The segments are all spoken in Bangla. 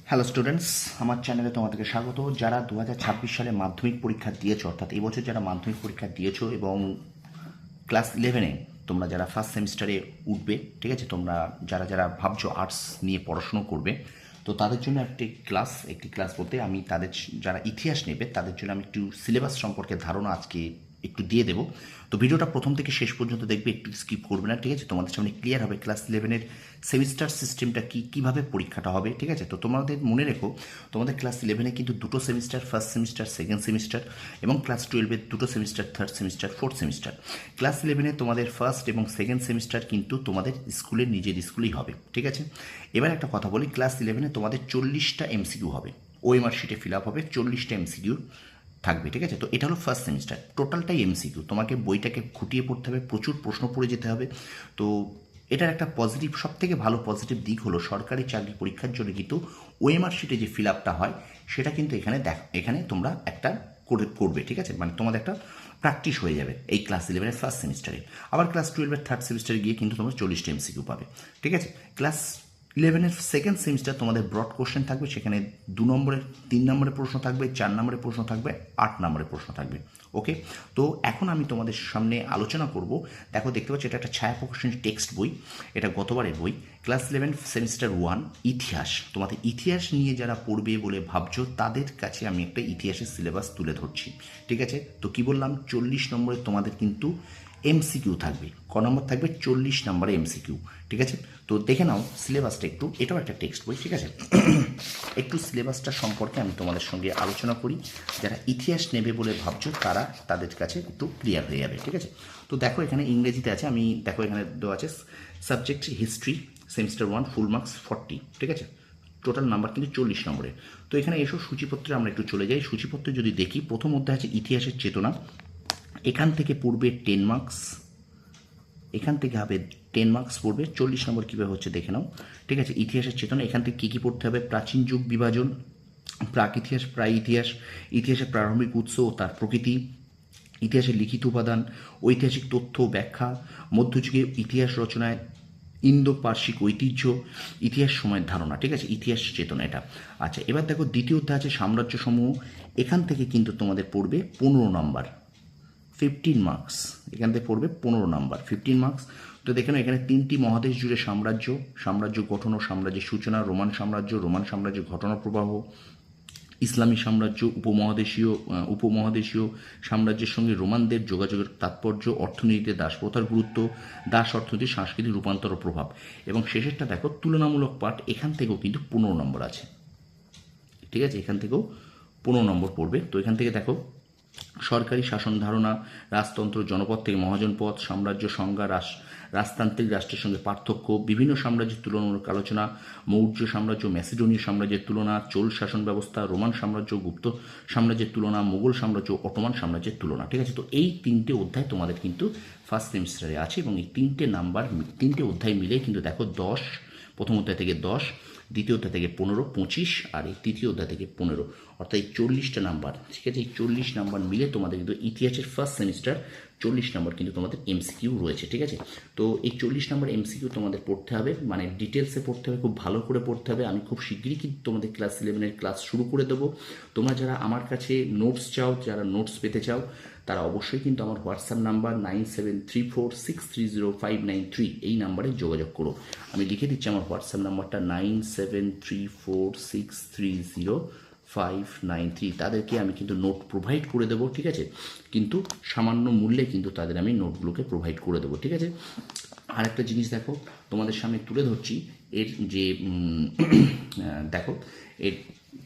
হ্যালো স্টুডেন্টস, আমার চ্যানেলে তোমাদেরকে স্বাগত। যারা 2026 সালে মাধ্যমিক পরীক্ষা দিয়েছো, অর্থাৎ এবছর যারা মাধ্যমিক পরীক্ষা দিয়েছো এবং ক্লাস 11-এ তোমরা যারা ফার্স্ট সেমিস্টারে উঠবে, ঠিক আছে, তোমরা যারা যারা ভাবছো আর্টস নিয়ে পড়াশুনো করবে, তো তাদের জন্য একটি ক্লাস বলতে আমি তাদের যারা ইতিহাস নেবে তাদের জন্য আমি একটু সিলেবাস সম্পর্কে ধারণা আজকে একটু দিয়ে দেবো। তো ভিডিওটা প্রথম থেকে শেষ পর্যন্ত দেখবে, একটু স্কিপ করবে না, ঠিক আছে। তোমাদের সামনে ক্লিয়ার হবে ক্লাস 11-এর সেমিস্টার সিস্টেমটা কীভাবে পরীক্ষাটা হবে, ঠিক আছে। তো তোমাদের মনে রেখো, তোমাদের ক্লাস 11-এ কিন্তু দুটো semester, first semester, second semester, এবং ক্লাস 12-এর দুটো semester, third semester, fourth semester. Class 11-এ তোমাদের ফার্স্ট এবং সেকেন্ড সেমিস্টার কিন্তু তোমাদের স্কুলের নিজের স্কুলেই হবে, ঠিক আছে। এবার একটা কথা বলি, ক্লাস 11-এ তোমাদের 40টা এমসিকিউ হবে, ওএমআর শিটে ফিল আপ হবে, 40টা এমসিকিউ থাকবে, ঠিক আছে। তো এটা হলো ফার্স্ট সেমিস্টার, টোটালটাই এমসিকিউ, তোমাকে বইটাকে খুঁটিয়ে পড়তে হবে, প্রচুর প্রশ্ন পড়ে যেতে হবে। তো এটার একটা পজিটিভ, সব থেকে ভালো পজিটিভ দিক হলো সরকারি চাকরি পরীক্ষার জন্য কিন্তু ওএমআর শিটে যে ফিল আপটা হয় সেটা কিন্তু এখানে তোমরা একটা করবে, ঠিক আছে। মানে তোমাদের একটা প্র্যাকটিস হয়ে যাবে এই ক্লাস 11-এর ফার্স্ট সেমিস্টারে। আবার ক্লাস 12-এর থার্ড সেমিস্টারে গিয়ে কিন্তু তোমরা 40টা এমসিকিউ পাবে, ঠিক আছে। ক্লাস 11-এর সেকেন্ড সেমিস্টার তোমাদের ব্রড কোশ্চেন থাকবে, সেখানে 2 নম্বরের, 3 নম্বরের প্রশ্ন থাকবে, 4 নম্বরের প্রশ্ন থাকবে, 8 নম্বরের প্রশ্ন থাকবে, ওকে। তো এখন আমি তোমাদের সামনে আলোচনা করব। দেখো, দেখতে পাচ্ছ এটা একটা ছায়া প্রকাশনীর টেক্সট বই, এটা গতবারের বই, ক্লাস 11 সেমিস্টার 1 ইতিহাস। তোমাদের ইতিহাস নিয়ে যারা পড়বে বলে ভাবছো তাদের কাছে আমি একটা ইতিহাসের সিলেবাস তুলে ধরছি, ঠিক আছে। তো কি বললাম, 40 নম্বরে তোমাদের কিন্তু এমসিকিউ থাকবে। ক নম্বর থাকবে? 40 নম্বরে এমসিকিউ, ঠিক আছে। তো দেখে নাও সিলেবাসটা একটু, এটাও একটা টেক্সট বই, ঠিক আছে। একটু সিলেবাসটা সম্পর্কে আমি তোমাদের সঙ্গে আলোচনা করি, যারা ইতিহাস নেবে বলে ভাবছো তারা, তাদের কাছে একটু ক্লিয়ার হয়ে যাবে, ঠিক আছে। তো দেখো এখানে ইংরেজিতে আছে, আমি দেখো এখানে দেওয়া আছে subject history, semester 1, full marks 40, ঠিক আছে। টোটাল নাম্বার কিন্তু 40 নম্বরে। তো এখানে এসো সূচিপত্রে আমরা একটু চলে যাই। সূচিপত্রে যদি দেখি, প্রথম অধ্যায় আছে ইতিহাসের চেতনা, এখান থেকে পড়বে 10 মার্কস, এখান থেকে হবে 10 মার্কস পড়বে। 40 নম্বর কীভাবে হচ্ছে দেখে নাও, ঠিক আছে। ইতিহাসের চেতনা, এখান থেকে কী কী পড়তে হবে? প্রাচীন যুগ বিভাজন, প্রাক ইতিহাস, প্রায় ইতিহাস, ইতিহাসের প্রারম্ভিক উৎস ও তার প্রকৃতি, ইতিহাসের লিখিত উপাদান, ঐতিহাসিক তথ্য ব্যাখ্যা, মধ্যযুগীয় ইতিহাস রচনায় ইন্দো পার্শ্বিক ঐতিহ্য, ইতিহাস সময়ের ধারণা, ঠিক আছে। ইতিহাস চেতনা এটা। আচ্ছা, এবার দেখো দ্বিতীয় অধ্যায় আছে সাম্রাজ্য সমূহ, এখান থেকে কিন্তু তোমাদের পড়বে 15 নম্বর, 15 মার্কস, এখান থেকে পড়বে 15 নাম্বার, 15 মার্কস। তো দেখেন এখানে 3টি মহাদেশ জুড়ে সাম্রাজ্য গঠন ও সাম্রাজ্যের সূচনা, রোমান সাম্রাজ্য ঘটনা প্রবাহ, ইসলামী সাম্রাজ্য, উপমহাদেশীয় সাম্রাজ্যের সঙ্গে রোমানদের যোগাযোগের তাৎপর্য, অর্থনীতিতে দাসপ্রথার গুরুত্ব, দাস অর্থনীতির সাংস্কৃতিক রূপান্তর ও প্রভাব, এবং শেষেরটা দেখো তুলনামূলক পাঠ, এখান থেকেও কিন্তু 15 নম্বর আছে, ঠিক আছে। এখান থেকেও 15 নম্বর পড়বে। তো এখান থেকে দেখো সরকারি শাসন ধারণা, রাজতন্ত্র, জনপদ থেকে মহাজনপদ, সাম্রাজ্য সংজ্ঞা, রাজতান্ত্রিক রাষ্ট্রের সঙ্গে পার্থক্য, বিভিন্ন সাম্রাজ্যের তুলনামূলক আলোচনা, মৌর্য সাম্রাজ্য, ম্যাসিডোনীয় সাম্রাজ্যের তুলনা, চোল শাসন ব্যবস্থা, রোমান সাম্রাজ্য, গুপ্ত সাম্রাজ্যের তুলনা, মোগল সাম্রাজ্য, অটোমান সাম্রাজ্যের তুলনা, ঠিক আছে। তো এই 3টে অধ্যায় তোমাদের কিন্তু ফার্স্ট সেমিস্টারে আছে, এবং এই 3টে অধ্যায় মিলে কিন্তু দেখো 10, প্রথম অধ্যায় থেকে 10, দ্বিতীয় অধ্যায় থেকে 15, 25, আর এই তৃতীয় অধ্যায় থেকে 15, অর্থাৎ এই 40টা নাম্বার, ঠিক আছে। এই 40 নাম্বার মিলে তোমাদের কিন্তু ইতিহাসের ফার্স্ট সেমিস্টার 40 নাম্বার কিন্তু তোমাদের এমসিকিউ রয়েছে, ঠিক আছে। তো এই 40 নাম্বার এমসিকিউ তোমাদের পড়তে হবে, মানে ডিটেলসে পড়তে হবে, খুব ভালো করে পড়তে হবে। আমি খুব শীঘ্রই কিন্তু তোমাদের ক্লাস 11-এর ক্লাস শুরু করে দেবো। তোমরা যারা আমার কাছে নোটস চাও, যারা নোটস পেতে চাও, তারা অবশ্যই কিন্তু আমার হোয়াটসঅ্যাপ নাম্বার 9734630593 এই নাম্বারে যোগাযোগ করো। আমি লিখে দিচ্ছি আমার হোয়াটসঅ্যাপ নাম্বারটা 9734630593। তাদেরকে আমি কিন্তু নোট প্রোভাইড করে দেবো, ঠিক আছে। কিন্তু সামান্য মূল্যে কিন্তু তাদের আমি নোটগুলোকে প্রোভাইড করে দেবো, ঠিক আছে। আরেকটা জিনিস দেখো, তোমাদের সামনে তুলে ধরছি, এর যে দেখো এর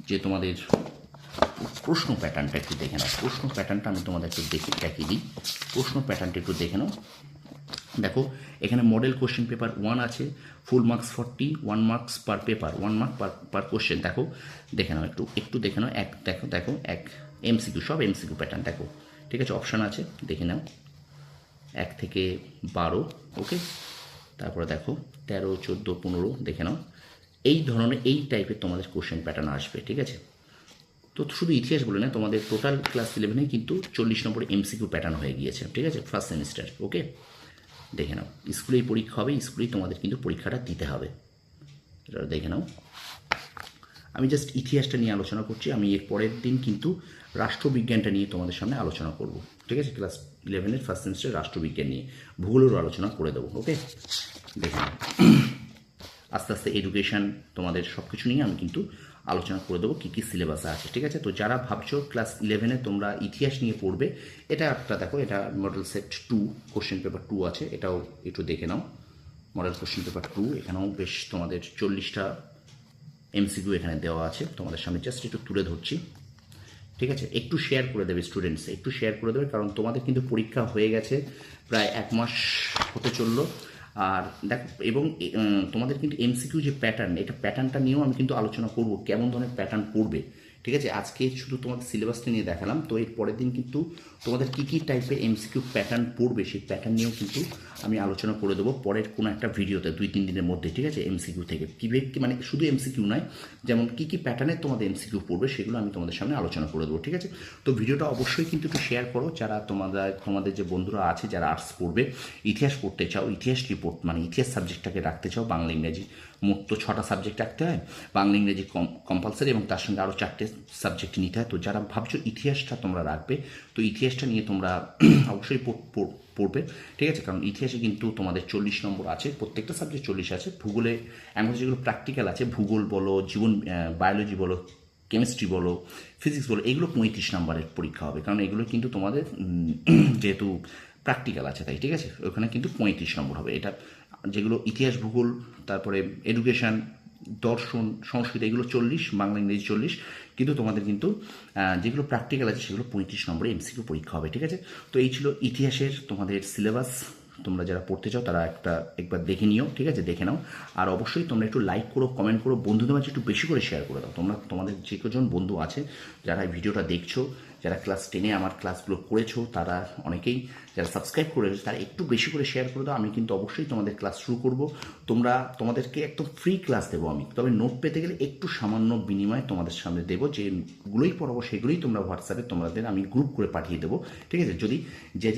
যে তোমাদের প্রশ্ন প্যাটার্নটা একটু দেখে নাও। প্রশ্ন প্যাটার্নটা আমি তোমাদেরকে দেখিয়ে দিই। প্রশ্ন প্যাটার্নটা একটু দেখে নাও। দেখো এখানে মডেল কোশ্চেন পেপার 1 আছে, full marks 40, 1 marks per paper, 1 mark পার কোশ্চেন। দেখো দেখে নাও, একটু দেখে নাও। দেখো এক এমসিকিউ, সব এমসিকিউ প্যাটার্ন দেখো, ঠিক আছে। অপশান আছে, দেখে নাও, 1 থেকে 12, ওকে। তারপরে দেখো 13, 14, 15, দেখে নাও। এই ধরনের, এই টাইপের তোমাদের কোশ্চেন প্যাটার্ন আসবে, ঠিক আছে। তো শুধু ইতিহাস বলে না, তোমাদের টোটাল ক্লাস 11-এ কিন্তু 40 নম্বর এমসিকিউ প্যাটার্ন হয়ে গিয়েছে, ঠিক আছে, ফার্স্ট সেমিস্টার, ওকে। দেখে নাও, স্কুলেই পরীক্ষা হবে, স্কুলেই তোমাদের কিন্তু পরীক্ষাটা দিতে হবে, এটা দেখে নাও। আমি জাস্ট ইতিহাসটা নিয়ে আলোচনা করছি। আমি এর পরের দিন কিন্তু রাষ্ট্রবিজ্ঞানটা নিয়ে তোমাদের সামনে আলোচনা করব, ঠিক আছে? ক্লাস 11-এর ফার্স্ট সেমিস্টারে রাষ্ট্রবিজ্ঞান নিয়ে ভূগোলেরও আলোচনা করে দেবো। ওকে, দেখুন আস্তে আস্তে এডুকেশান তোমাদের সব কিছু নিয়ে আমি কিন্তু আলোচনা করে দেবো কী কী সিলেবাসে আছে, ঠিক আছে? তো যারা ভাবছো ক্লাস 11-এ তোমরা ইতিহাস নিয়ে পড়বে, এটা একটা দেখো, এটা মডেল সেট 2 কোশ্চেন পেপার 2 আছে, এটাও একটু দেখে নাও। মডেল কোশ্চেন পেপার 2, এখানেও বেশ তোমাদের 40টা এমসিকিউ এখানে দেওয়া আছে, তোমাদের সামনে জাস্ট একটু তুলে ধরছি, ঠিক আছে? একটু শেয়ার করে দেবে স্টুডেন্টস, একটু শেয়ার করে দেবে, কারণ তোমাদের কিন্তু পরীক্ষা হয়ে গেছে, প্রায় 1 মাস হতে চললো। আর দেখো, এবং তোমাদের কিন্তু এমসিকিউ যে প্যাটার্ন, এটা প্যাটার্নটা নিয়েও আমি কিন্তু আলোচনা করব, কেমন ধরনের প্যাটার্ন পড়বে, ঠিক আছে? আজকে শুধু তোমাদের সিলেবাসটা নিয়ে দেখালাম, তো এর পরের দিন কিন্তু তোমাদের কী কী টাইপের এমসিকিউ প্যাটার্ন পড়বে সেই প্যাটার্ন নিয়েও কিন্তু আমি আলোচনা করে দেবো পরের কোনো একটা ভিডিওতে 2-3 দিনের মধ্যে, ঠিক আছে? এমসিকিউ থেকে কীভাবে, মানে শুধু এমসিকিউ নয়, যেমন কী কী প্যাটার্নে তোমাদের এমসিকিউ পড়বে সেগুলো আমি তোমাদের সামনে আলোচনা করে দেবো, ঠিক আছে? তো ভিডিওটা অবশ্যই কিন্তু একটু শেয়ার করো, যারা তোমাদের যে বন্ধুরা আছে যারা আর্টস পড়বে, ইতিহাস পড়তে চাও, ইতিহাস রিপোর্ট মানে ইতিহাস সাবজেক্টটাকে রাখতে চাও, বাংলা ইংরেজি মোট তো 6টা সাবজেক্ট রাখতে হয়, বাংলা ইংরেজি কম্পালসারি, এবং তার সঙ্গে আরও 4টে সাবজেক্ট নিতে হয়। তো যারা ভাবছো ইতিহাসটা তোমরা রাখবে, তো ইতিহাসটা নিয়ে তোমরা অবশ্যই পড়বে, ঠিক আছে? কারণ ইতিহাসে কিন্তু তোমাদের 40 নম্বর আছে, প্রত্যেকটা সাবজেক্ট 40 আছে। ভূগোলে এমন যেগুলো প্র্যাকটিক্যাল আছে, ভূগোল বলো, বায়োলজি বলো, কেমিস্ট্রি বলো, ফিজিক্স বলো, এগুলো 35 নম্বরের পরীক্ষা হবে, কারণ এগুলো কিন্তু তোমাদের যেহেতু প্র্যাকটিক্যাল আছে তাই, ঠিক আছে? ওখানে কিন্তু 35 নম্বর হবে। এটা যেগুলো ইতিহাস, ভূগোল, তারপরে এডুকেশান, দর্শন, সংস্কৃত, এগুলো 40, বাংলা ইংরেজি 40, কিন্তু তোমাদের কিন্তু যেগুলো প্র্যাকটিক্যাল আছে সেগুলো 35 নম্বরে এমসিকিউ পরীক্ষা হবে, ঠিক আছে? তো এই ছিল ইতিহাসের তোমাদের সিলেবাস। তোমরা যারা পড়তে চাও তারা একবার দেখে নিও, ঠিক আছে? দেখে নাও। আর অবশ্যই তোমরা একটু লাইক করো, কমেন্ট করো, বন্ধুদের মাঝে একটু বেশি করে শেয়ার করে দাও। তোমাদের যে কজন বন্ধু আছে যারা এই ভিডিওটা দেখছো, যারা ক্লাস 10-এ আমার ক্লাসগুলো করেছো, তারা অনেকেই যারা সাবস্ক্রাইব করেছো, তারা একটু বেশি করে শেয়ার করে দাও। আমি কিন্তু অবশ্যই তোমাদের ক্লাস শুরু করব। তোমাদেরকে একদম ফ্রি ক্লাস দেবো আমি, তবে নোট পেতে গেলে একটু সামান্য বিনিময় তোমাদের সামনে দেবো, যেগুলোই পড়াবো সেগুলোই তোমরা হোয়াটসঅ্যাপে তোমাদের আমি গ্রুপ করে পাঠিয়ে দেবো, ঠিক আছে? যদি যে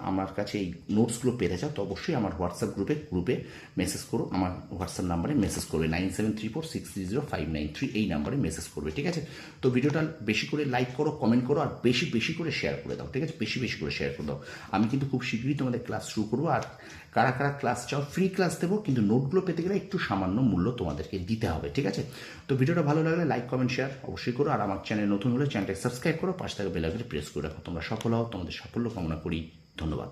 আমার কাছে এই নোটসগুলো পেতে চাও, তো অবশ্যই আমার হোয়াটসঅ্যাপ গ্রুপে মেসেজ করো, আমার হোয়াটসঅ্যাপ নাম্বারে মেসেজ করবে, 9734630593, এই নাম্বারে মেসেজ করবে, ঠিক আছে? তো ভিডিওটা বেশি করে লাইক করো, কমেন্ট করো, আর বেশি বেশি করে শেয়ার করে দাও, ঠিক আছে? বেশি বেশি করে শেয়ার করে দাও। আমি কিন্তু খুব শীঘ্রই তোমাদের ক্লাস শুরু করবো। আর কারা কারা ক্লাস চাও, ফ্রি ক্লাস দেবো, কিন্তু নোটগুলো পেতে গেলে একটু সামান্য মূল্য তোমাদেরকে দিতে হবে, ঠিক আছে? তো ভিডিওটা ভালো লাগলে লাইক, কমেন্ট, শেয়ার অবশ্যই করো। আর আমার চ্যানেল নতুন হলে চ্যানেলটাকে সাবস্ক্রাইব করো, পাশে থাকা বেল আইকনটি প্রেস করে রাখো। তোমরা সফল হও, তোমাদের সাফল্য কামনা করি। ধন্যবাদ।